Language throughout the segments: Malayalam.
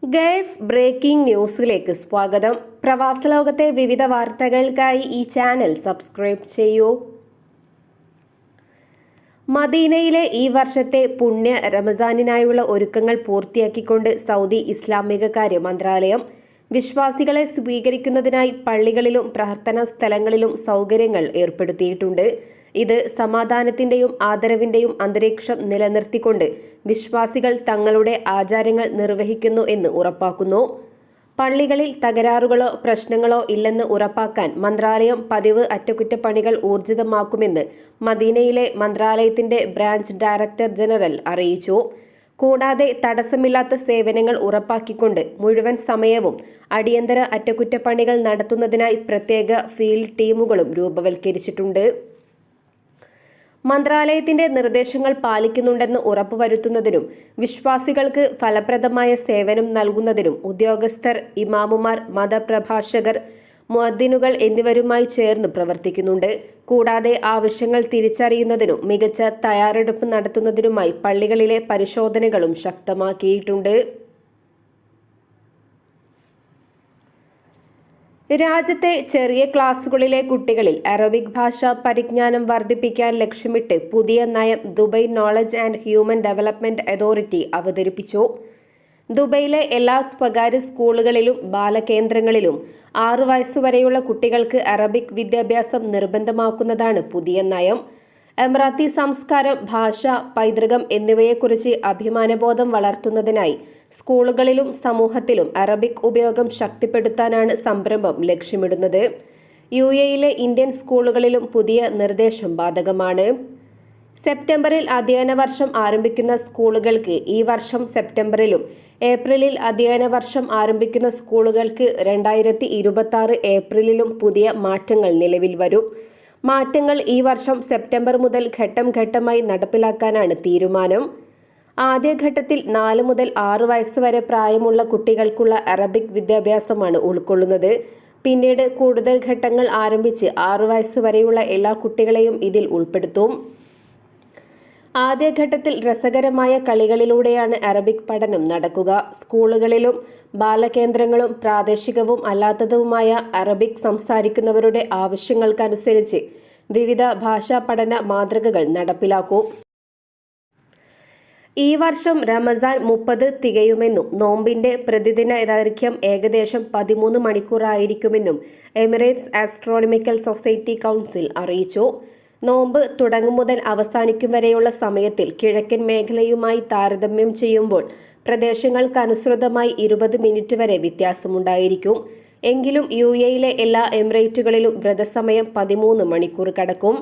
ഗൾഫ് ബ്രേക്കിംഗ് ന്യൂസിലേക്ക് സ്വാഗതം. പ്രവാസ ലോകത്തെ വിവിധ വാർത്തകൾക്കായി ഈ ചാനൽ സബ്സ്ക്രൈബ് ചെയ്യൂ. മദീനയിലെ ഈ വർഷത്തെ പുണ്യ റമസാനിനായുള്ള ഒരുക്കങ്ങൾ പൂർത്തിയാക്കിക്കൊണ്ട് സൗദി ഇസ്ലാമിക കാര്യ മന്ത്രാലയം വിശ്വാസികളെ സ്വീകരിക്കുന്നതിനായി പള്ളികളിലും പ്രാർത്ഥനാ സ്ഥലങ്ങളിലും സൗകര്യങ്ങൾ ഏർപ്പെടുത്തിയിട്ടുണ്ട്. ഇത് സമാധാനത്തിന്റെയും ആദരവിന്റെയും അന്തരീക്ഷം നിലനിർത്തിക്കൊണ്ട് വിശ്വാസികൾ തങ്ങളുടെ ആചാരങ്ങൾ നിർവഹിക്കുന്നു എന്ന് ഉറപ്പാക്കുന്നു. പള്ളികളിൽ തകരാറുകളോ പ്രശ്നങ്ങളോ ഇല്ലെന്ന് ഉറപ്പാക്കാൻ മന്ത്രാലയം പതിവ് അറ്റകുറ്റപ്പണികൾ ഊർജിതമാക്കുമെന്ന് മദീനയിലെ മന്ത്രാലയത്തിന്റെ ബ്രാഞ്ച് ഡയറക്ടർ ജനറൽ അറിയിച്ചു. കൂടാതെ തടസ്സമില്ലാത്ത സേവനങ്ങൾ ഉറപ്പാക്കിക്കൊണ്ട് മുഴുവൻ സമയവും അടിയന്തര അറ്റകുറ്റപ്പണികൾ നടത്തുന്നതിനായി പ്രത്യേക ഫീൽഡ് ടീമുകളും രൂപവൽക്കരിച്ചിട്ടുണ്ട്. മന്ത്രാലയത്തിന്റെ നിർദ്ദേശങ്ങൾ പാലിക്കുന്നുണ്ടെന്ന് ഉറപ്പുവരുത്തുന്നതിനും വിശ്വാസികൾക്ക് ഫലപ്രദമായ സേവനം നൽകുന്നതിനും ഉദ്യോഗസ്ഥർ, ഇമാമുമാർ, മതപ്രഭാഷകർ, മുഅദ്ദിനുകൾ എന്നിവരുമായി ചേർന്ന് പ്രവർത്തിക്കുന്നുണ്ട്. കൂടാതെ ആവശ്യങ്ങൾ തിരിച്ചറിയുന്നതിനും മികച്ച തയ്യാറെടുപ്പ് നടത്തുന്നതിനുമായി പള്ളികളിലെ പരിശോധനകളും ശക്തമാക്കിയിട്ടുണ്ട്. രാജ്യത്തെ ചെറിയ ക്ലാസുകളിലെ കുട്ടികളിൽ അറബിക് ഭാഷാ പരിജ്ഞാനം വർദ്ധിപ്പിക്കാൻ ലക്ഷ്യമിട്ട് പുതിയ നയം Dubai knowledge and human development authority അവതരിപ്പിച്ചു. ദുബൈയിലെ എല്ലാ സ്വകാര്യ സ്കൂളുകളിലും ബാലകേന്ദ്രങ്ങളിലും 6 വയസ്സുവരെയുള്ള കുട്ടികൾക്ക് അറബിക് വിദ്യാഭ്യാസം നിർബന്ധമാക്കുന്നതാണ് പുതിയ നയം. എമിറാത്തി സംസ്കാരം, ഭാഷ, പൈതൃകം എന്നിവയെക്കുറിച്ച് അഭിമാനബോധം വളർത്തുന്നതിനായി സ്കൂളുകളിലും സമൂഹത്തിലും അറബിക് ഉപയോഗം ശക്തിപ്പെടുത്താനാണ് സംരംഭം ലക്ഷ്യമിടുന്നത്. UAE-യിലെ ഇന്ത്യൻ സ്കൂളുകളിലും പുതിയ നിർദ്ദേശം ബാധകമാണ്. സെപ്റ്റംബറിൽ അധ്യയന വർഷം ആരംഭിക്കുന്ന സ്കൂളുകൾക്ക് ഈ വർഷം സെപ്റ്റംബറിലും ഏപ്രിലിൽ അധ്യയന വർഷം ആരംഭിക്കുന്ന സ്കൂളുകൾക്ക് 2026 ഏപ്രിലിലും പുതിയ മാറ്റങ്ങൾ നിലവിൽ വരും. മാറ്റങ്ങൾ ഈ വർഷം സെപ്റ്റംബർ മുതൽ ഘട്ടം ഘട്ടമായി നടപ്പിലാക്കാനാണ് തീരുമാനം. ആദ്യഘട്ടത്തിൽ 4 മുതൽ 6 വയസ്സ് വരെ പ്രായമുള്ള കുട്ടികൾക്കുള്ള അറബിക് വിദ്യാഭ്യാസമാണ് ഉൾക്കൊള്ളുന്നത്. പിന്നീട് കൂടുതൽ ഘട്ടങ്ങൾ ആരംഭിച്ച് 6 വയസ്സ് വരെയുള്ള എല്ലാ കുട്ടികളെയും ഇതിൽ ഉൾപ്പെടുത്തും. ആദ്യഘട്ടത്തിൽ രസകരമായ കളികളിലൂടെയാണ് അറബിക് പഠനം നടക്കുക. സ്കൂളുകളിലും ബാലകേന്ദ്രങ്ങളും പ്രാദേശികവും അല്ലാത്തതുമായ അറബിക് സംസാരിക്കുന്നവരുടെ ആവശ്യങ്ങൾക്കനുസരിച്ച് വിവിധ ഭാഷാ പഠന മാതൃകകൾ നടപ്പിലാക്കും. ഈ വർഷം റമസാൻ 30 തികയുമെന്നും നോമ്പിന്റെ പ്രതിദിന ദൈർഘ്യം ഏകദേശം 13 മണിക്കൂറായിരിക്കുമെന്നും എമിറേറ്റ്സ് ആസ്ട്രോണമിക്കൽ സൊസൈറ്റി കൗൺസിൽ അറിയിച്ചു. നോമ്പ് തുടങ്ങും മുതൽ അവസാനിക്കും വരെയുള്ള സമയത്തിൽ കിഴക്കൻ മേഖലയുമായി താരതമ്യം ചെയ്യുമ്പോൾ പ്രദേശങ്ങൾക്കനുസൃതമായി 20 മിനിറ്റ് വരെ വ്യത്യാസമുണ്ടായിരിക്കും. എങ്കിലും UAE-യിലെ എല്ലാ എമിറേറ്റുകളിലും വ്രതസമയം 13 മണിക്കൂർ കടക്കും.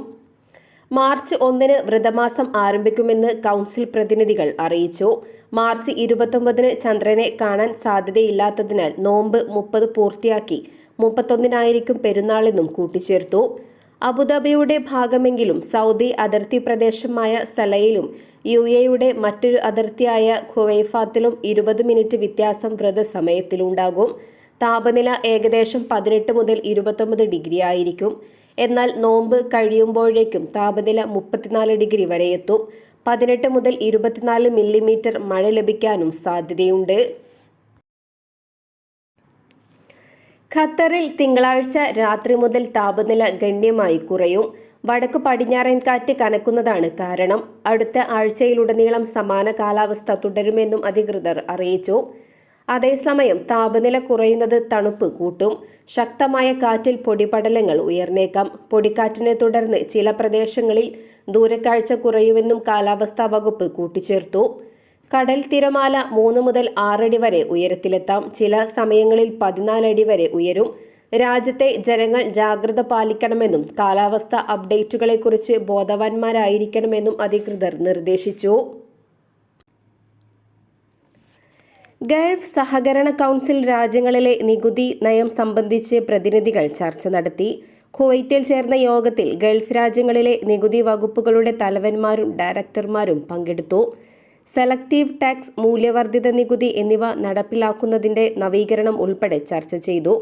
മാർച്ച് 1-ന് വ്രതമാസം ആരംഭിക്കുമെന്ന് കൗൺസിൽ പ്രതിനിധികൾ അറിയിച്ചു. മാർച്ച് 29-ന് ചന്ദ്രനെ കാണാൻ സാധ്യതയില്ലാത്തതിനാൽ നോമ്പ് 30 പൂർത്തിയാക്കി 31-നായിരിക്കും പെരുന്നാളെന്നും കൂട്ടിച്ചേർത്തു. അബുദാബിയുടെ ഭാഗമെങ്കിലും സൗദി അതിർത്തി പ്രദേശമായ സലയിലും UAE-യുടെ മറ്റൊരു അതിർത്തിയായ ഖുവൈഫാത്തിലും 20 മിനിറ്റ് വ്യത്യാസം വ്രതസമയത്തിലുണ്ടാകും. താപനില ഏകദേശം 18 മുതൽ 29 ഡിഗ്രി ആയിരിക്കും. എന്നാൽ നോമ്പ് കഴിയുമ്പോഴേക്കും താപനില 34 ഡിഗ്രി വരെ എത്തും. 18 മുതൽ 24 മില്ലിമീറ്റർ മഴ ലഭിക്കാനും സാധ്യതയുണ്ട്. ഖത്തറിൽ തിങ്കളാഴ്ച രാത്രി മുതൽ താപനില ഗണ്യമായി കുറയും. വടക്ക് പടിഞ്ഞാറൻ കാറ്റ് കനക്കുന്നതാണ് കാരണം. അടുത്ത ആഴ്ചയിലുടനീളം സമാന കാലാവസ്ഥ തുടരുമെന്നും അധികൃതർ അറിയിച്ചു. അതേസമയം താപനില കുറയുന്നത് തണുപ്പ് കൂട്ടും. ശക്തമായ കാറ്റിൽ പൊടിപടലങ്ങൾ ഉയർന്നേക്കാം. പൊടിക്കാറ്റിനെ തുടർന്ന് ചില പ്രദേശങ്ങളിൽ ദൂരക്കാഴ്ച കുറയുമെന്നും കാലാവസ്ഥാ വകുപ്പ് കൂട്ടിച്ചേർത്തു. കടൽ തിരമാല 3 മുതൽ 6 അടി വരെ ഉയരത്തിലെത്താം. ചില സമയങ്ങളിൽ 14 അടി വരെ ഉയരും. രാജ്യത്തെ ജനങ്ങൾ ജാഗ്രത പാലിക്കണമെന്നും കാലാവസ്ഥ അപ്ഡേറ്റുകളെക്കുറിച്ച് ബോധവാന്മാരായിരിക്കണമെന്നും അധികൃതർ നിർദ്ദേശിച്ചു. ഗൾഫ് സഹകരണ കൗൺസിൽ രാജ്യങ്ങളിലെ നികുതി നയം സംബന്ധിച്ച് പ്രതിനിധികൾ ചർച്ച നടത്തി. കുവൈറ്റിൽ ചേർന്ന യോഗത്തിൽ ഗൾഫ് രാജ്യങ്ങളിലെ നികുതി വകുപ്പുകളുടെ തലവന്മാരും ഡയറക്ടർമാരും പങ്കെടുത്തു. സെലക്റ്റീവ് ടാക്സ്, മൂല്യവർദ്ധിത നികുതി എന്നിവ നടപ്പിലാക്കുന്നതിന്റെ നവീകരണം ഉൾപ്പെടെ ചർച്ച ചെയ്തു.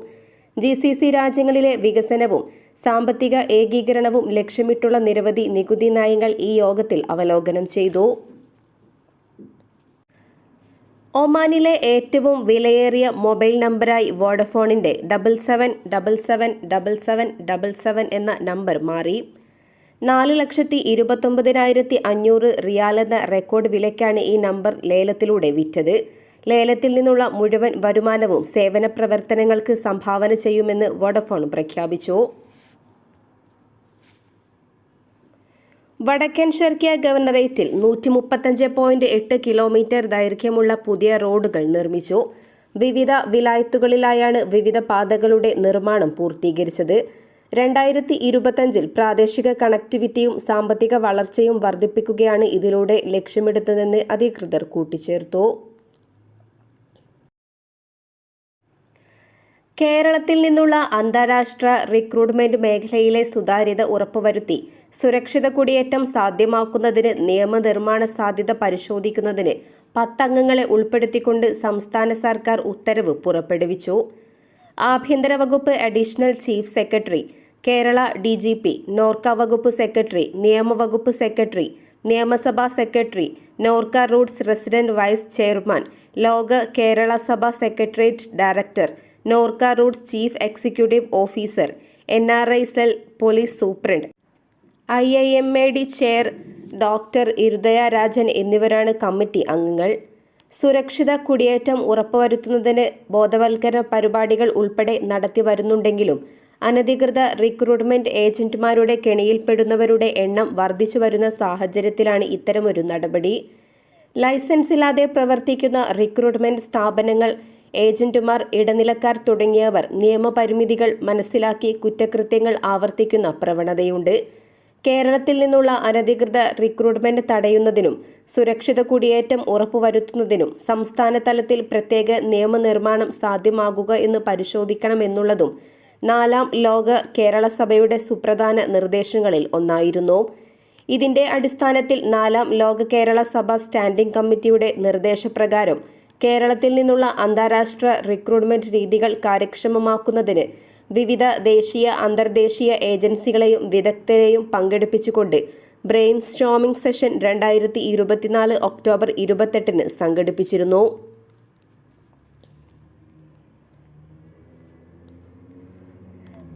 GCC രാജ്യങ്ങളിലെ വികസനവും സാമ്പത്തിക ഏകീകരണവും ലക്ഷ്യമിട്ടുള്ള നിരവധി നികുതി നയങ്ങൾ ഈ യോഗത്തിൽ അവലോകനം ചെയ്തു. ഒമാനിലെ ഏറ്റവും വിലയേറിയ മൊബൈൽ നമ്പറായി വോഡഫോണിന്റെ 77777777 എന്ന നമ്പർ മാറി. 4,29,500 റിയാൽ എന്ന റെക്കോർഡ് വിലയ്ക്കാണ് ഈ നമ്പർ ലേലത്തിലൂടെ വിറ്റത്. ലേലത്തിൽ നിന്നുള്ള മുഴുവൻ വരുമാനവും സേവന പ്രവർത്തനങ്ങൾക്ക് സംഭാവന ചെയ്യുമെന്ന് വോഡഫോൺ പ്രഖ്യാപിച്ചു. വടക്കൻ ഷർക്കിയ ഗവർണറേറ്റിൽ 135.8 കിലോമീറ്റർ ദൈർഘ്യമുള്ള പുതിയ റോഡുകൾ നിർമ്മിച്ചു. വിവിധ വിലായത്തുകളിലായാണ് വിവിധ പാതകളുടെ നിർമ്മാണം പൂർത്തീകരിച്ചത്. 2025 പ്രാദേശിക കണക്ടിവിറ്റിയും സാമ്പത്തിക വളർച്ചയും വർദ്ധിപ്പിക്കുകയാണ് ഇതിലൂടെ ലക്ഷ്യമിടുന്നതെന്ന് അധികൃതർ കൂട്ടിച്ചേർത്തു. കേരളത്തിൽ നിന്നുള്ള അന്താരാഷ്ട്ര റിക്രൂട്ട്മെന്റ് മേഖലയിലെ സുതാര്യത ഉറപ്പുവരുത്തി സുരക്ഷിത കുടിയേറ്റം സാധ്യമാക്കുന്നതിന് നിയമനിർമ്മാണ സാധ്യത പരിശോധിക്കുന്നതിന് 10 അംഗങ്ങളെ ഉൾപ്പെടുത്തിക്കൊണ്ട് സംസ്ഥാന സർക്കാർ ഉത്തരവ് പുറപ്പെടുവിച്ചു. ആഭ്യന്തര വകുപ്പ് additional chief secretary, Kerala DGP, Norka വകുപ്പ് സെക്രട്ടറി, നിയമവകുപ്പ് സെക്രട്ടറി, നിയമസഭാ secretary, Norka roots resident vice chairman, Loka Kerala Sabha secretariat director, Norka roots chief executive officer, NRI cell police superintendent, IIMAD chair doctor Irudaya Rajan എന്നിവരാണ് കമ്മിറ്റി അംഗങ്ങൾ. സുരക്ഷിത കുടിയേറ്റം ഉറപ്പുവരുത്തുന്നതിന് ബോധവൽക്കരണ പരിപാടികൾ ഉൾപ്പെടെ നടത്തി വരുന്നുണ്ടെങ്കിലും അനധികൃത റിക്രൂട്ട്മെന്റ് ഏജന്റുമാരുടെ കെണിയിൽപ്പെടുന്നവരുടെ എണ്ണം വർദ്ധിച്ചു വരുന്ന സാഹചര്യത്തിലാണ് ഇത്തരമൊരു നടപടി. ലൈസൻസില്ലാതെ പ്രവർത്തിക്കുന്ന റിക്രൂട്ട്മെന്റ് സ്ഥാപനങ്ങൾ, ഏജന്റുമാർ, ഇടനിലക്കാർ തുടങ്ങിയവർ നിയമപരിമിതികൾ മനസ്സിലാക്കി കുറ്റകൃത്യങ്ങൾ ആവർത്തിക്കുന്ന പ്രവണതയുണ്ട്. കേരളത്തിൽ നിന്നുള്ള അനധികൃത റിക്രൂട്ട്മെന്റ് തടയുന്നതിനും സുരക്ഷിത കുടിയേറ്റം ഉറപ്പുവരുത്തുന്നതിനും സംസ്ഥാന തലത്തിൽ പ്രത്യേക നിയമനിർമ്മാണം സാധ്യമാകുക എന്ന് പരിശോധിക്കണമെന്നുള്ളതും 4ാം ലോക കേരള സഭയുടെ സുപ്രധാന നിർദ്ദേശങ്ങളിൽ ഒന്നായിരുന്നു. ഇതിന്റെ അടിസ്ഥാനത്തിൽ 4ാം ലോക കേരള സഭ സ്റ്റാൻഡിംഗ് കമ്മിറ്റിയുടെ നിർദ്ദേശപ്രകാരം കേരളത്തിൽ നിന്നുള്ള അന്താരാഷ്ട്ര റിക്രൂട്ട്മെന്റ് രീതികൾ കാര്യക്ഷമമാക്കുന്നതിന് വിവിധ ദേശീയ അന്തർദേശീയ ഏജൻസികളെയും വിദഗ്ധരെയും പങ്കെടുപ്പിച്ചുകൊണ്ട് ബ്രെയിൻ സ്റ്റോമിംഗ് സെഷൻ 2024 ഒക്ടോബർ 28 സംഘടിപ്പിച്ചിരുന്നു.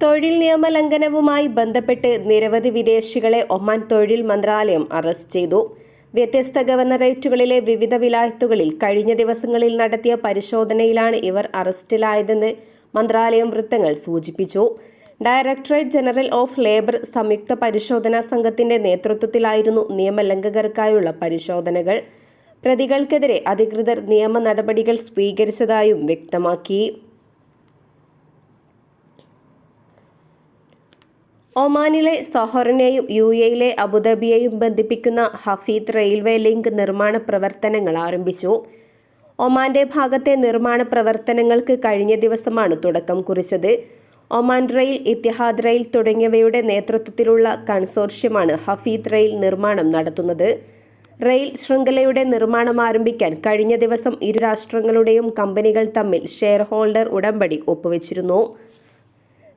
തൊഴിൽ നിയമ ലംഘനവുമായി ബന്ധപ്പെട്ട് നിരവധി വിദേശികളെ ഒമാൻ തൊഴിൽ മന്ത്രാലയം അറസ്റ്റ് ചെയ്തു. വ്യത്യസ്ത ഗവർണറേറ്റുകളിലെ വിവിധ വിലായത്തുകളിൽ കഴിഞ്ഞ ദിവസങ്ങളിൽ നടത്തിയ പരിശോധനയിലാണ് ഇവർ അറസ്റ്റിലായതെന്ന് മന്ത്രാലയം വൃത്തങ്ങൾ സൂചിപ്പിച്ചു. ഡയറക്ടറേറ്റ് ജനറൽ ഓഫ് ലേബർ സംയുക്ത പരിശോധനാ സംഘത്തിന്റെ നേതൃത്വത്തിലായിരുന്നു നിയമലംഘകർക്കായുള്ള പരിശോധനകൾ. പ്രതികൾക്കെതിരെ അധികൃതർ നിയമ നടപടികൾ സ്വീകരിച്ചതായും വ്യക്തമാക്കി. ഒമാനിലെ സൊഹറിനെയും UAEയിലെ അബുദാബിയെയും ബന്ധിപ്പിക്കുന്ന ഹഫീദ് റെയിൽവേ ലിങ്ക് നിർമ്മാണ പ്രവർത്തനങ്ങൾ ആരംഭിച്ചു. ഒമാന്റെ ഭാഗത്തെ നിർമ്മാണ പ്രവർത്തനങ്ങൾക്ക് കഴിഞ്ഞ ദിവസമാണ് തുടക്കം കുറിച്ചത്. ഒമാൻ റെയിൽ, ഇത്തിഹാദ് റെയിൽ തുടങ്ങിയവയുടെ നേതൃത്വത്തിലുള്ള കൺസോർഷ്യമാണ് ഹഫീദ് റെയിൽ നിർമ്മാണം നടത്തുന്നത്. റെയിൽ ശൃംഖലയുടെ നിർമ്മാണം ആരംഭിക്കാൻ കഴിഞ്ഞ ദിവസം ഇരു രാഷ്ട്രങ്ങളുടെയും കമ്പനികൾ തമ്മിൽ ഷെയർ ഹോൾഡർ ഉടമ്പടി ഒപ്പുവെച്ചിരുന്നു.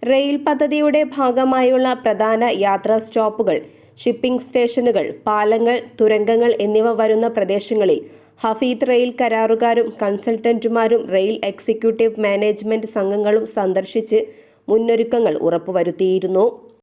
റെയിൽ പദ്ധതിയുടെ ഭാഗമായുള്ള പ്രധാന യാത്രാ സ്റ്റോപ്പുകൾ, ഷിപ്പിംഗ് സ്റ്റേഷനുകൾ, പാലങ്ങൾ, തുരങ്കങ്ങൾ എന്നിവ വരുന്ന പ്രദേശങ്ങളിൽ ഹഫീദ് റെയിൽ കരാറുകാരും കൺസൾട്ടന്റുമാരും റെയിൽ എക്സിക്യൂട്ടീവ് മാനേജ്മെന്റ് സംഘങ്ങളും സന്ദർശിച്ച് മുന്നൊരുക്കങ്ങൾ ഉറപ്പുവരുത്തിയിരുന്നു.